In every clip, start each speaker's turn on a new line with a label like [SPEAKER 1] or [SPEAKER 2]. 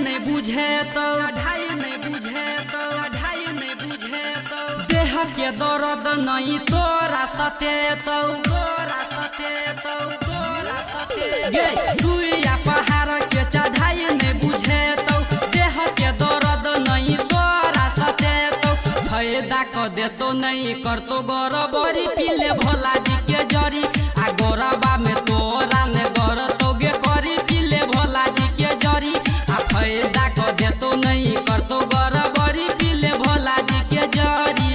[SPEAKER 1] नहीं बुझे तो देह के दर्द नहीं तोरा सते तो सुइया पहाड़ के चढ़ाई नहीं बुझे तो देह के दर्द नहीं तोरा सते तो फायदा क देतो नहीं करतो गरबरी पीले भोला जी के जरी आ गोरबा में तोरा ने गरतो गे करी पीले भोला जी के जरी आ फायदा क देतो नहीं करतो गरबरी पीले भोला जी के जरी।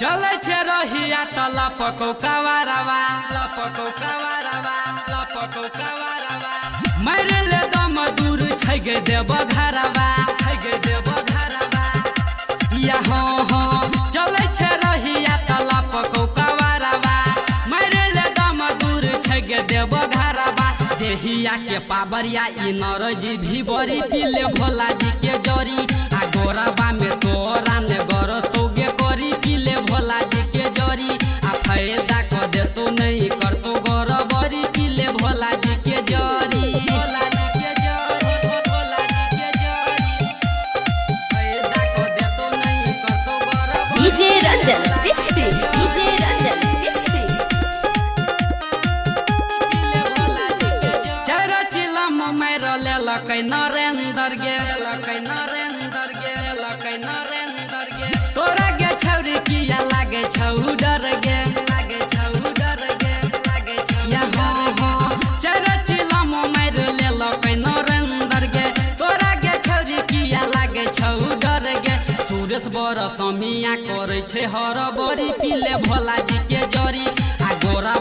[SPEAKER 1] चले छे रहिया त लपको कवारवा मारे ले दम दूर छै गे देव घरवा या हो चले छे रहिया त लपको कवारवा मारे ले दम दूर छै गे देव घरवा देहिया के पाबरिया इ नरजी भी बरी पीले भोला जी के जरी आ गोरबा में तोरा ने गर तो गे करी पीले भोला जी के जरी आ फायदा क देतो नहीं करतो गरबरी पीले भोला जी के जरी। नरेंद्र गे तोरा गे छौरी किया लागे छौ डर गे या हो चरचिला मार लेलक नरेंद्र गे तोरा गे छौरी किया लागे छौ डर गे सुरेश बर समिया करे छे हर बरी पीले भोला जी के जरी आ गोरा